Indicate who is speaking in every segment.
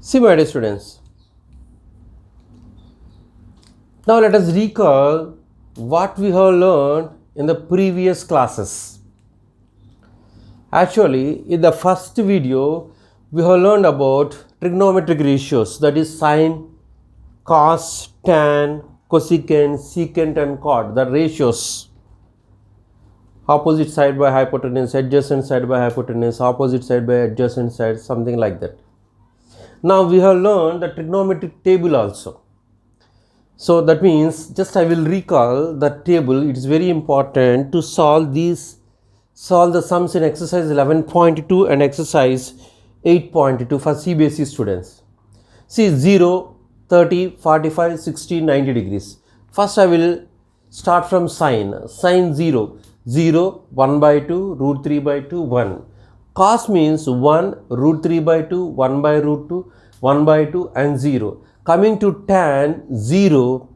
Speaker 1: See, my dear students, now let us recall what we have learned in the previous classes. Actually, in the first video, we have learned about trigonometric ratios, that is sine, cos, tan, cosecant, secant and cot, the ratios. Opposite side by hypotenuse, adjacent side by hypotenuse, opposite side by adjacent side, something like that. Now we have learned the trigonometric table also. So that means just I will recall the table. It is very important to solve the sums in exercise 11.2 and exercise 8.2 for CBSE students. See 0, 30, 45, 60, 90 degrees. First I will start from sine. Sine 0, 0, 1 by 2, root 3 by 2, 1. Cos means 1, root 3 by 2, 1 by root 2, 1 by 2 and 0. Coming to tan, 0,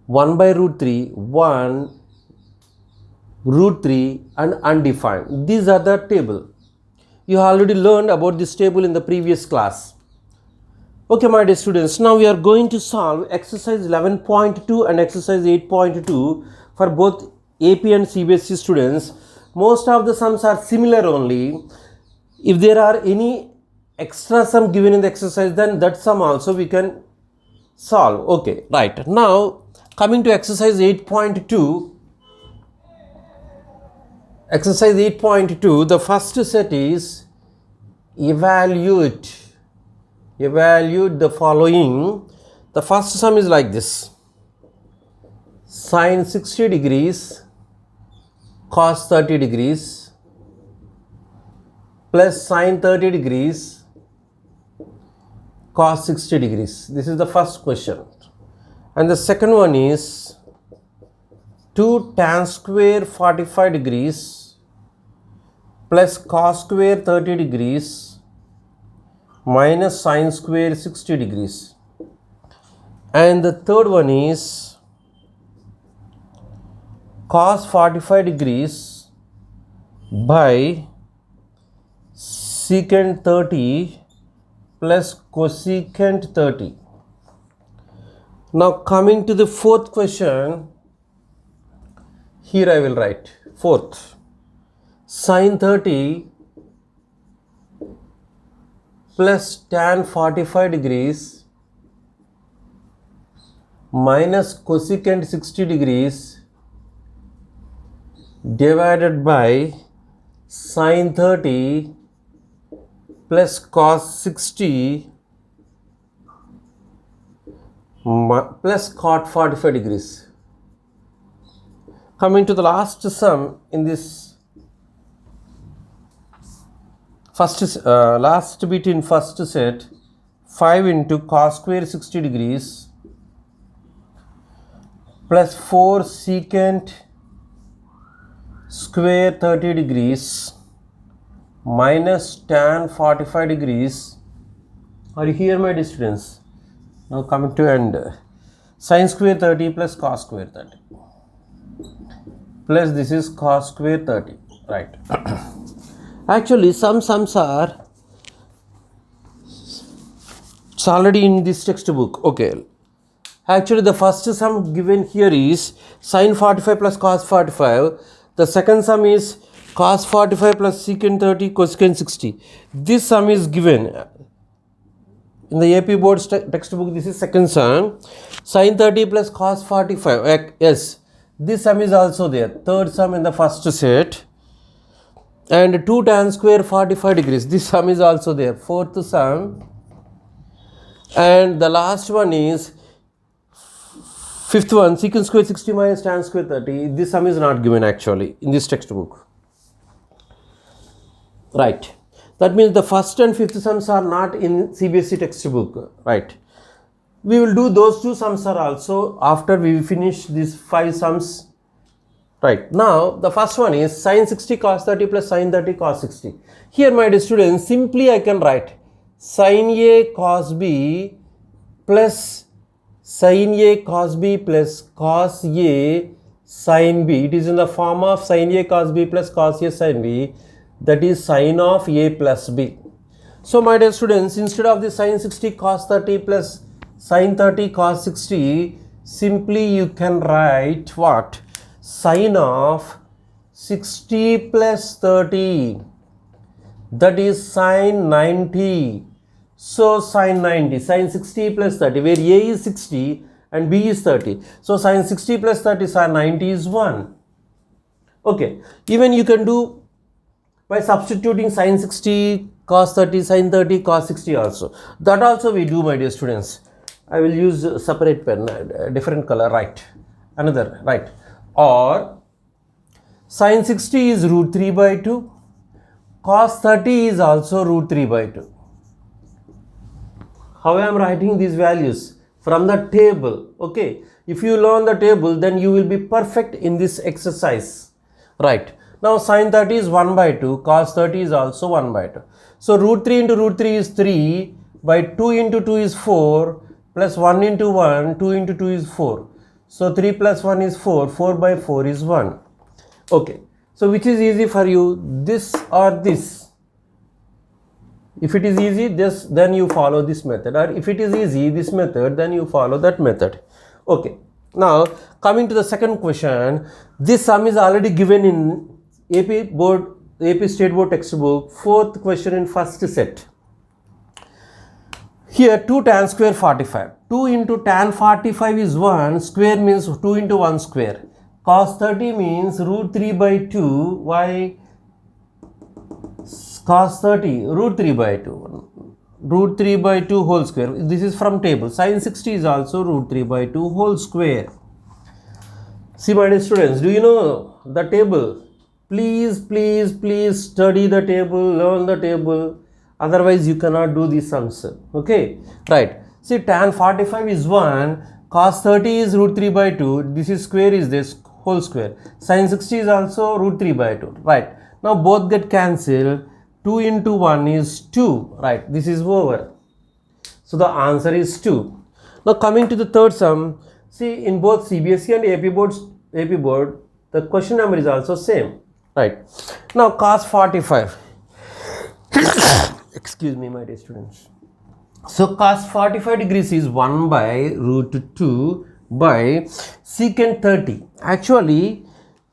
Speaker 1: 1 by root 3, 1, root 3 and undefined. These are the table. You already learned about this table in the previous class. Okay, my dear students, now we are going to solve exercise 11.2 and exercise 8.2 for both AP and CBSE students. Most of the sums are similar only. If there are any extra sum given in the exercise, then that sum also we can solve. Okay, right. Now coming to exercise 8.2. Exercise 8.2, the first set is evaluate the following. The first sum is like this: sine 60 degrees cos 30 degrees plus sine 30 degrees cos 60 degrees. This is the first question. And the second one is 2 tan square 45 degrees plus cos square 30 degrees minus sine square 60 degrees. And the third one is cos 45 degrees by secant 30 plus cosecant 30. Now coming to the fourth question, here I will write fourth: sine 30 plus tan 45 degrees minus cosecant 60 degrees divided by sine 30 plus cos 60 plus cot 45 degrees. Coming to the last sum in this last bit in first set, 5 into cos square 60 degrees plus 4 secant square 30 degrees minus tan 45 degrees. Are you here, my dear students? Now coming to end, sine square 30 plus cos square 30 plus this is cos square 30, right? Actually some sums are it's already in this textbook. Okay, actually the first sum given here is sine 45 plus cos 45. The second sum is cos 45 plus secant 30 cosecant 60. This sum is given in the AP board textbook. This is second sum, sine 30 plus cos 45. Yes, this sum is also there. Third sum in the first set. And 2 tan square 45 degrees. This sum is also there. Fourth sum. And the last one is fifth one, secant square 60 minus tan square 30. This sum is not given actually in this textbook. Right. That means the first and fifth sums are not in CBSE textbook. Right. We will do those two sums are also after we finish these 5 sums. Right. Now the first one is sine 60 cos 30 plus sine 30 cos 60. Here, my dear students, simply I can write sine A cos B plus sine A cos B plus cos A sine B. It is in the form of sine A cos B plus cos A sine B, that is sine of A plus B. So my dear students, instead of the sin 60 cos 30 plus sin 30 cos 60, simply you can write what? Sin of 60 plus 30, that is sin 90. So sin 90, sin 60 plus 30, where A is 60 and B is 30. So sin 60 plus 30, sin 90 is 1. Okay, even you can do by substituting sin 60 cos 30, sin 30 cos 60 also. That also we do, my dear students. I will use a separate pen, different color, right? Another, right? Or sin 60 is root 3 by 2. Cos 30 is also root 3 by 2. How I am writing these values? From the table, okay? If you learn the table, then you will be perfect in this exercise, right? Now sin 30 is 1 by 2, cos 30 is also 1 by 2. So root 3 into root 3 is 3, by 2 into 2 is 4, plus 1 into 1, 2 into 2 is 4. So 3 plus 1 is 4, 4 by 4 is 1. Okay, so which is easy for you, this or this? If it is easy, then you follow this method, or if it is easy, this method, then you follow that method. Okay, now coming to the second question, this sum is already given in AP State Board textbook, fourth question in first set. Here 2 tan square 45, 2 into tan 45 is 1, square means 2 into 1 square. Cos 30 means root 3 by 2, why cos 30 root 3 by 2, root 3 by 2 whole square. This is from table. Sin 60 is also root 3 by 2 whole square. See my dear students, do you know the table? Please study the table, learn the table, otherwise you cannot do these sums. Okay, right? See, tan 45 is 1, cos 30 is root 3 by 2, this is square is this whole square. Sin 60 is also root 3 by 2, right? Now both get cancelled. 2 into 1 is 2, right? This is over. So the answer is 2. Now coming to the third sum, see, in both CBSE and AP board, the question number is also same, right? Now cos 45. Excuse me, my dear students. So cos 45 degrees is 1 by root 2 by secant 30. Actually,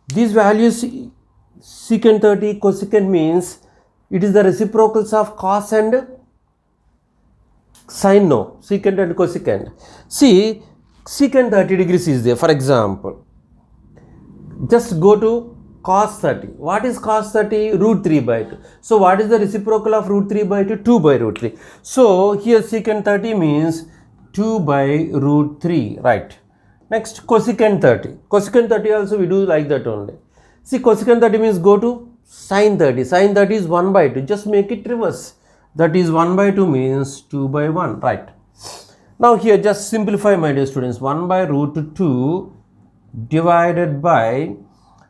Speaker 1: these values, secant 30, cosecant means it is the reciprocals of cos and sin, no, secant and cosecant. See, secant 30 degrees is there. For example, just go to cos 30. What is cos 30? Root 3 by 2. So what is the reciprocal of root 3 by 2? 2 by root 3. So here secant 30 means 2 by root 3, right? Next, cosecant 30. Cosecant 30 also we do like that only. See, cosecant 30 means go to sin 30. Sin 30 is 1 by 2. Just make it reverse. That is 1 by 2 means 2 by 1, right? Now here just simplify, my dear students. 1 by root 2 divided by,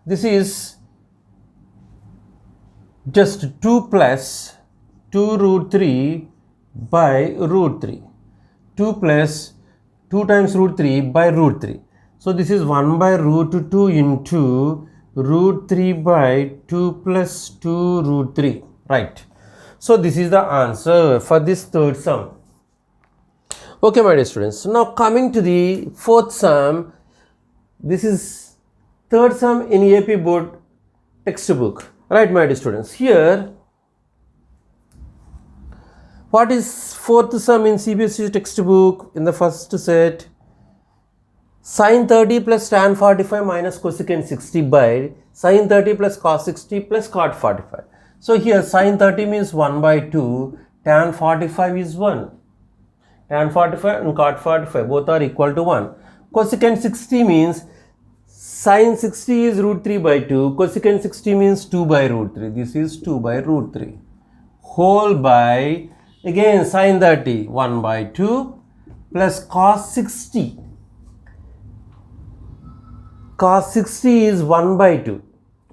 Speaker 1: this is just 2 plus 2 root 3 by root 3. 2 plus 2 times root 3 by root 3. So this is 1 by root 2 into root 3 by 2 plus 2 root 3, right? So this is the answer for this third sum. Okay, my dear students. Now coming to the fourth sum, this is third sum in AP board textbook, right, my dear students? Here, what is fourth sum in CBSE textbook in the first set? Sin 30 plus tan 45 minus cosecant 60 by sin 30 plus cos 60 plus cot 45. So here sin 30 means 1 by 2, tan 45 is 1. Tan 45 and cot 45 both are equal to 1. Cosecant 60 means sin 60 is root 3 by 2, cosecant 60 means 2 by root 3. This is 2 by root 3 whole by, again sin 30 1 by 2 plus cos 60. Cos 60 is 1 by 2.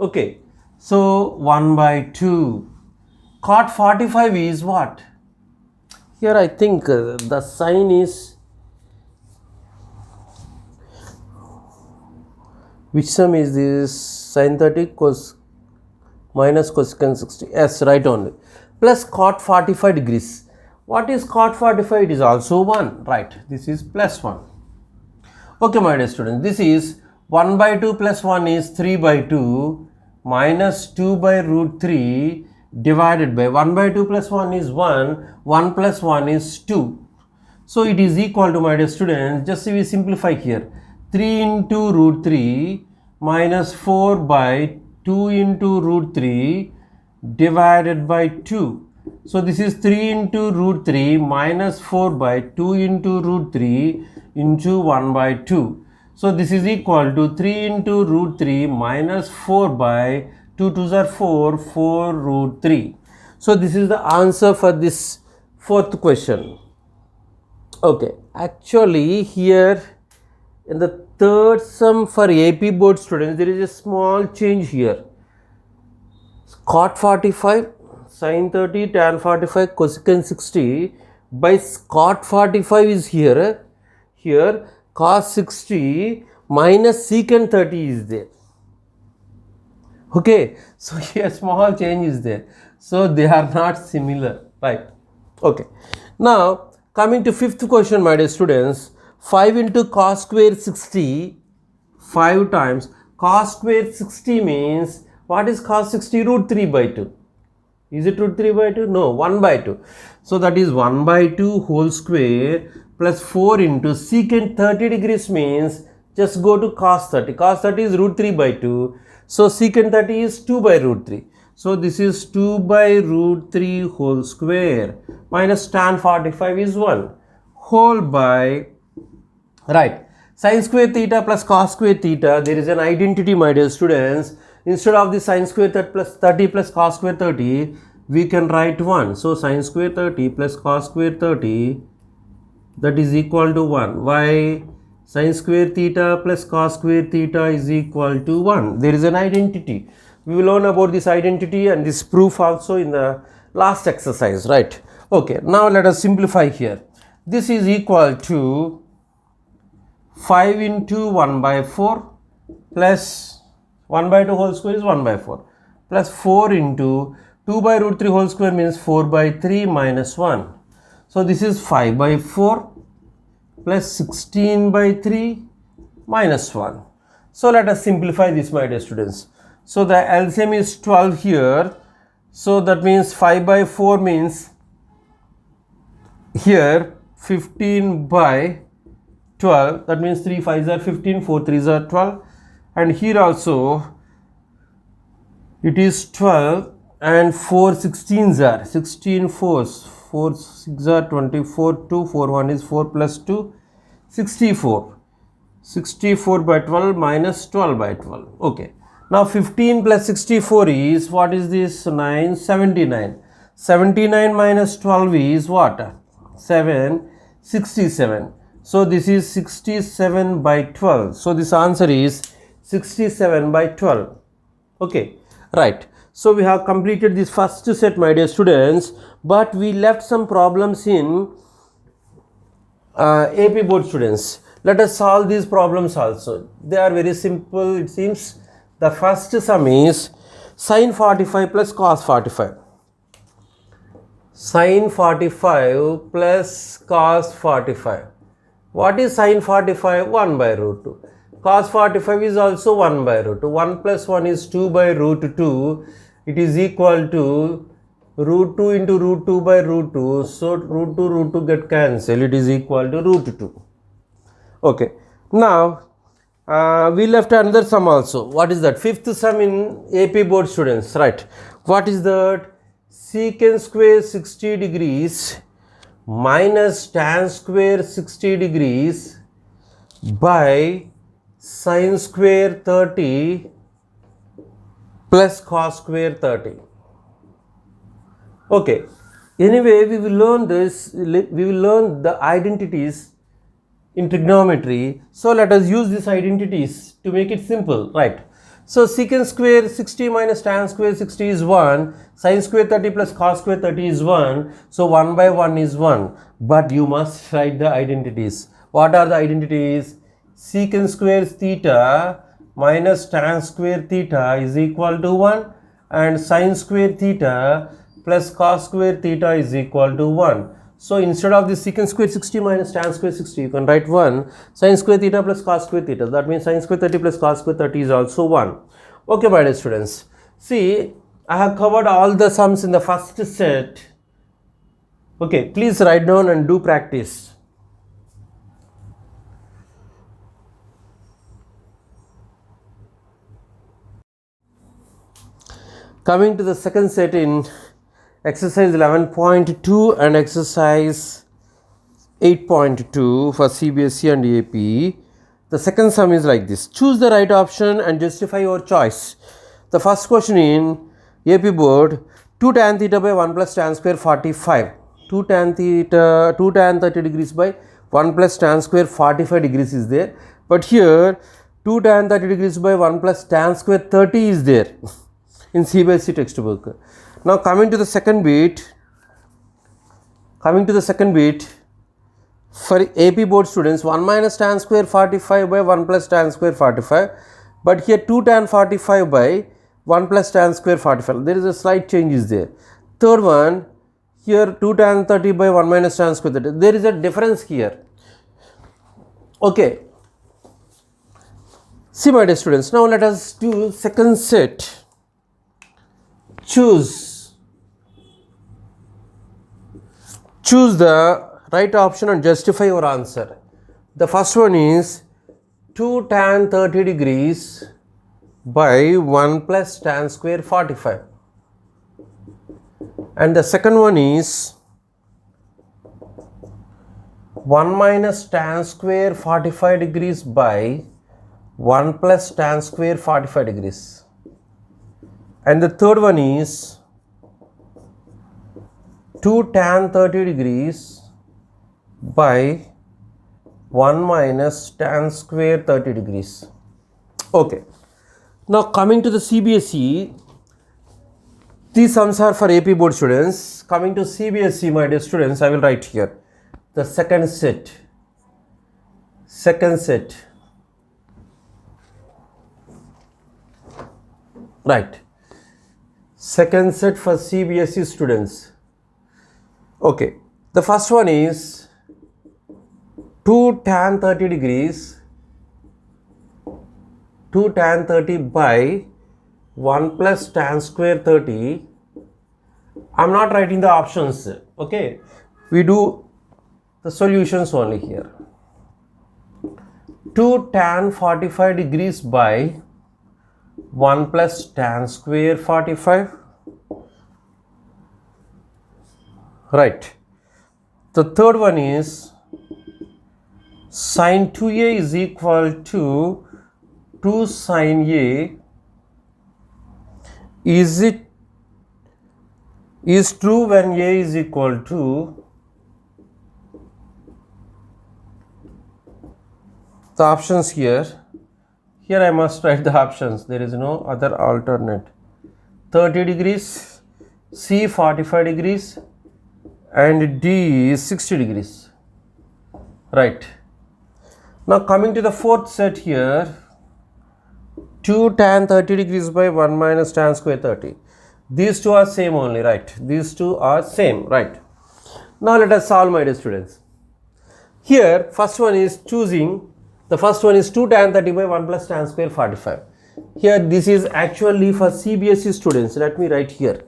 Speaker 1: Okay, so 1 by 2. Cot 45 is what? Here I think the sign is, which sum is this? Sin 30 cos minus cosecant 60. Yes, right only. plus cot 45 degrees. What is cot 45? It is also 1, right? This is plus 1. Okay, my dear students, this is 1 by 2 plus 1 is 3 by 2 minus 2 by root 3 divided by 1 by 2 plus 1 is 1, 1 plus 1 is 2. So it is equal to, my dear students, just we simplify here, 3 into root 3 minus 4 by 2 into root 3 divided by 2. So this is 3 into root 3 minus 4 by 2 into root 3 into 1 by 2. So this is equal to 3 into root 3 minus 4 by 2 2s are 4, 4 root 3. So this is the answer for this fourth question. Okay, actually here in the third sum for AP board students, there is a small change here. Cot 45, sin 30, tan 45, cosecant 60 by cot 45 is here. Here cos 60 minus secant 30 is there. Okay, so here small change is there. So they are not similar, right? Okay. Now coming to fifth question, my dear students, 5 into cos square 60, 5 times cos square 60 means, what is cos 60? Root 3 by 2. Is it root 3 by 2? No, 1 by 2. So that is 1 by 2 whole square plus 4 into secant 30 degrees means, just go to cos 30. Cos 30 is root 3 by 2. So secant 30 is 2 by root 3. So this is 2 by root 3 whole square minus tan 45 is 1 whole by, right, sin square theta plus cos square theta. There is an identity, my dear students. Instead of the sin square 30 plus cos square 30, we can write 1. So sin square 30 plus cos square 30, that is equal to 1. Why? Sin square theta plus cos square theta is equal to 1. There is an identity. We will learn about this identity and this proof also in the last exercise, right? Okay, now let us simplify here. This is equal to 5 into 1 by 4 plus 1 by 2 whole square is 1 by 4 plus 4 into 2 by root 3 whole square means 4 by 3 minus 1. So this is 5 by 4 plus 16 by 3 minus 1. So let us simplify this, my dear students. So the LCM is 12 here. So that means 5 by 4 means here 15 by 12. That means 3 5s are 15, 4 3s are 12. And here also it is 12 and 4 16s are 16 4s. 4 6 are 24, 2 4 1 is 4 plus 2, 64. 64 by 12 minus 12 by 12. Okay. Now 15 plus 64 is, what is this? 9, 79. 79 minus 12 is what? 7, 67. So this is 67 by 12. So this answer is 67 by 12. Okay, right. So we have completed this first set, my dear students, but we left some problems in AP board students. Let us solve these problems also. They are very simple, it seems. The first sum is sin 45 plus cos 45. Sin 45 plus cos 45. What is sin 45? 1 by root 2. Cos 45 is also 1 by root 2. 1 plus 1 is 2 by root 2. It is equal to root 2 into root 2 by root 2. So root 2 get cancelled. It is equal to root 2. Okay. Now we left another sum also. What is that? Fifth sum in AP board students, right? What is that? Secant square 60 degrees minus tan square 60 degrees by sin square 30 plus cos square 30. Okay. Anyway, we will learn this. We will learn the identities in trigonometry. So let us use these identities to make it simple, right? So secant square 60 minus tan square 60 is 1, sin square 30 plus cos square 30 is 1. So 1 by 1 is 1. But you must write the identities. What are the identities? Secant square theta minus tan square theta is equal to 1 and sin square theta plus cos square theta is equal to 1. So instead of the secant square 60 minus tan square 60, you can write 1 sin square theta plus cos square theta. That means sin square 30 plus cos square 30 is also 1. Okay, my dear students. See, I have covered all the sums in the first set. Okay, please write down and do practice. Coming to the second set in exercise 11.2 and exercise 8.2 for CBSE and AP. The second sum is like this. Choose the right option and justify your choice. The first question in AP board, 2 tan theta by 1 plus tan square 45. 2 tan 30 degrees by 1 plus tan square 45 degrees is there. But here 2 tan 30 degrees by 1 plus tan square 30 is there in CBSE textbook. Now coming to the second bit, for AP board students, 1 minus tan square 45 by 1 plus tan square 45, but here 2 tan 45 by 1 plus tan square 45. There is a slight change is there. Third one, here 2 tan 30 by 1 minus tan square 30. There is a difference here. Okay. See, my dear students, now let us do second set. Choose the right option and justify your answer. The first one is 2 tan 30 degrees by 1 plus tan square 45. And the second one is 1 minus tan square 45 degrees by 1 plus tan square 45 degrees. And the third one is 2 tan 30 degrees by 1 minus tan square 30 degrees. Okay. Now coming to the CBSE, these sums are for AP board students. Coming to CBSE, my dear students, I will write here the second set. Right. Second set for CBSE students. Okay. The first one is 2 tan 30 degrees, 2 tan 30 by 1 plus tan square 30. I am not writing the options. Okay. We do the solutions only here. 2 tan 45 degrees by 1 plus tan square 45. Right. The third one is sin 2a is equal to 2 sin a. Is true when a is equal to the options here. Here I must write the options. There is no other alternate. 30 degrees, C 45 degrees, and D is 60 degrees. Right. Now coming to the fourth set here, 2 tan 30 degrees by 1 minus tan square 30. These two are same only, right? These two are same, right? Now let us solve, my dear students. Here, first one is choosing. The first one is 2 tan 30 by 1 plus tan square 45. Here this is actually for CBSE students. Let me write here.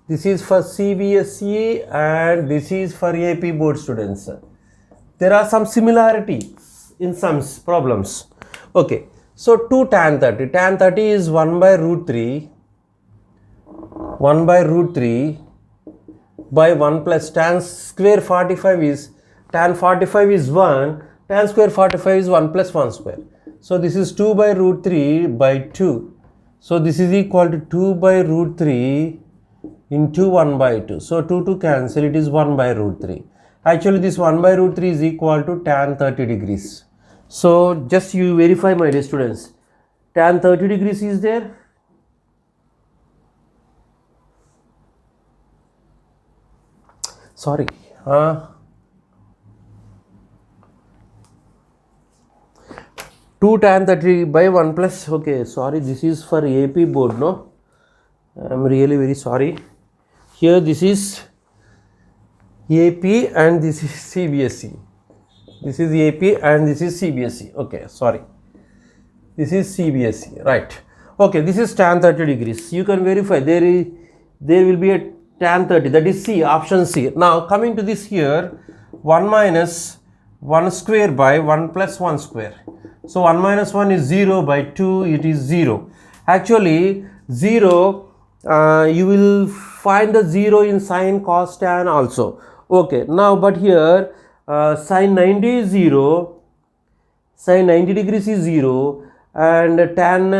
Speaker 1: This is for CBSE and this is for AP board students. There are some similarities in some problems. Okay. So 2 tan 30. Tan 30 is 1 by root 3. 1 by root 3 by 1 plus tan square 45 is, tan 45 is 1. Tan square 45 is 1 plus 1 square. So this is 2 by root 3 by 2. So this is equal to 2 by root 3 into 1 by 2. So 2 to cancel, it is 1 by root 3. Actually this 1 by root 3 is equal to tan 30 degrees. So just you verify, my dear students. Tan 30 degrees is there. Sorry. 2 tan 30 by 1 plus, okay, sorry, this is for AP board, no? I am really very sorry. Here this is AP and this is CBSE. This is AP and this is CBSE. Okay, sorry. This is CBSE, right? Okay, this is tan 30 degrees. You can verify there will be a tan 30, that is C, option C. Now coming to this here, 1 minus 1 square by 1 plus 1 square. So 1 minus 1 is 0, by 2 it is 0. Actually 0, you will find the 0 in sine, cos, tan also. Okay, now but here sine 90 is 0, sine 90 degrees is 0, and tan,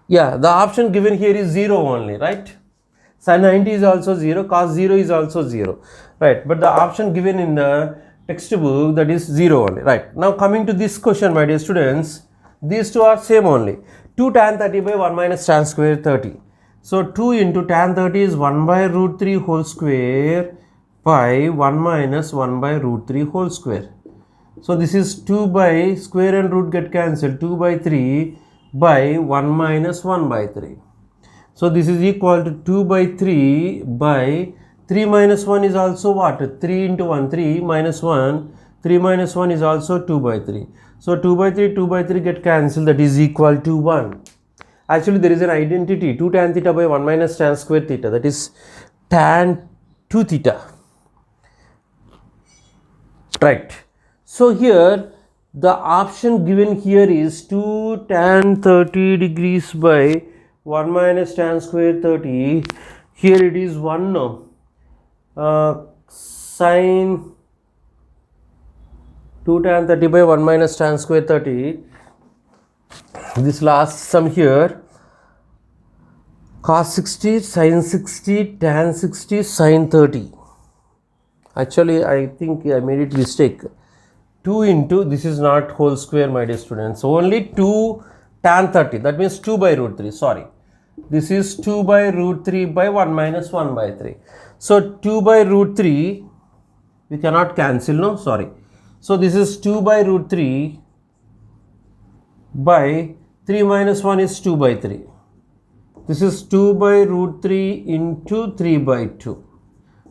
Speaker 1: yeah, the option given here is 0 only, right? Sin 90 is also 0, cos 0 is also 0, right? But the option given in the textbook, that is 0 only, right? Now coming to this question, my dear students, these two are same only. 2 tan 30 by 1 minus tan square 30. So 2 into tan 30 is 1 by root 3 whole square by 1 minus 1 by root 3 whole square. So this is 2 by square and root get cancelled, 2 by 3 by 1 minus 1 by 3. So this is equal to 2 by 3 by 3 minus 1 is also what? 3 into 1, 3 minus 1, 3 minus 1 is also 2 by 3. So 2 by 3 get cancelled, that is equal to 1. Actually there is an identity, 2 tan theta by 1 minus tan square theta, that is tan 2 theta. Right. So here the option given here is 2 tan 30 degrees by 1 minus tan square 30. Here it is 1 no. Sine 2 tan 30 by 1 minus tan square 30. This last sum here, cos 60, sin 60, tan 60, sin 30. Actually I think I made it mistake. 2 into, this is not whole square, my dear students, only 2 tan 30, that means 2 by root 3, sorry. This is 2 by root 3 by 1 minus 1 by 3. So 2 by root 3, we cannot cancel, no, sorry. So this is 2 by root 3 by 3 minus 1 is 2 by 3. This is 2 by root 3 into 3 by 2.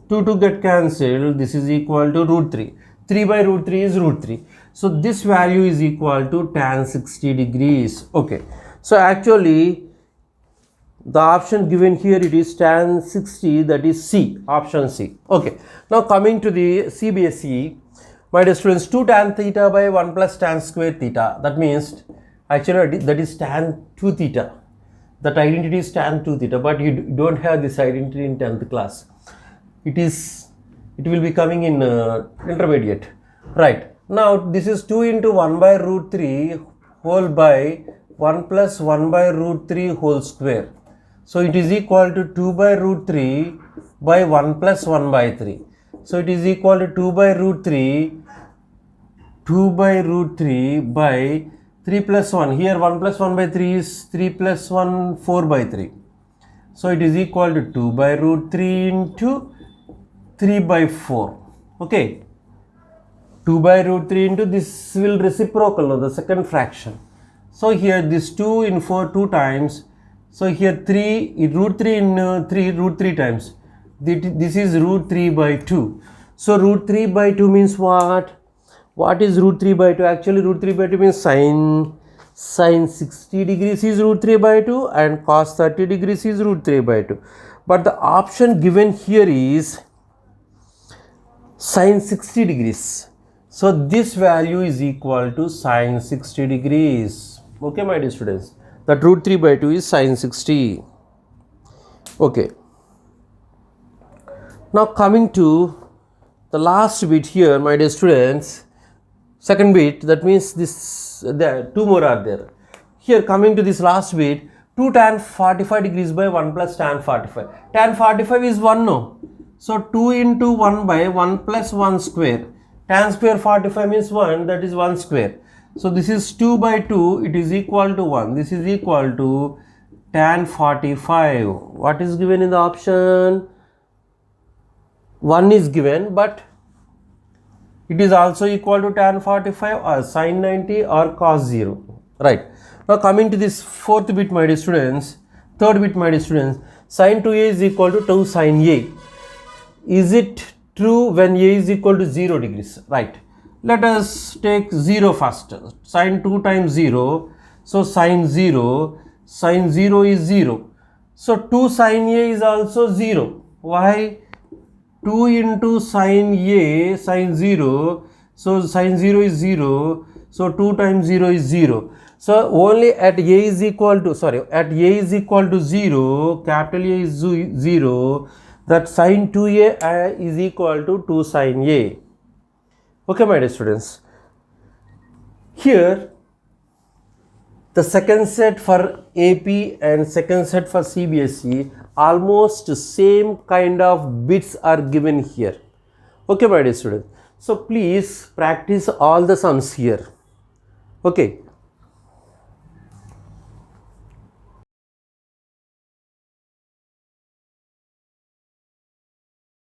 Speaker 1: 2 to get cancelled, this is equal to root 3. 3 by root 3 is root 3. So this value is equal to tan 60 degrees. Okay. So actually the option given here, it is tan 60, that is C, option C. Okay. Now coming to the CBSE, my dear students, 2 tan theta by 1 plus tan square theta. That means actually that is tan 2 theta. That identity is tan 2 theta, but you don't have this identity in 10th class. It will be coming in intermediate, right? Now this is 2 into 1 by root 3 whole by 1 plus 1 by root 3 whole square. So it is equal to 2 by root 3 by 1 plus 1 by 3. So it is equal to 2 by root 3 by 3 plus 1. Here 1 plus 1 by 3 is 3 plus 1, 4 by 3. So it is equal to 2 by root 3 into 3 by 4. Okay. 2 by root 3 into, this will reciprocal of the second fraction. So here this 2 in 4 2 times. So here 3 root 3 in 3 root 3 times. This is root 3 by 2. So root 3 by 2 means what? What is root 3 by 2? Actually root 3 by 2 means sine 60 degrees is root 3 by 2 and cos 30 degrees is root 3 by 2. But the option given here is sine 60 degrees. So this value is equal to sine 60 degrees. Okay, my dear students. That root 3 by 2 is sine 60. Okay. Now coming to the last bit here, my dear students, second bit, that means this, there two more are there. Here coming to this last bit, 2 tan 45 degrees by 1 plus tan 45. Tan 45 is 1 no. So 2 into 1 by 1 plus 1 square. Tan square 45 means 1, that is 1 square. So this is 2 by 2, it is equal to 1. This is equal to tan 45. What is given in the option? 1 is given, but it is also equal to tan 45 or sin 90 or cos 0. Right. Now coming to this fourth bit, my dear students, third bit, my dear students, Sin 2a is equal to 2 sin a. Is it true when a is equal to 0 degrees? Right. Let us take 0 first. Sin 2 times 0. So sin 0. Sin 0 is 0. So 2 sin a is also 0. Why? 2 into sin a, sin 0. So sin 0 is 0. So 2 times 0 is 0. So only at a is equal to, at a is equal to 0, capital A is 0, that sin 2a is equal to 2 sin a. Okay, my dear students. Here, the second set for AP and second set for CBSE, almost same kind of bits are given here. Okay, my dear students. So please practice all the sums here. Okay.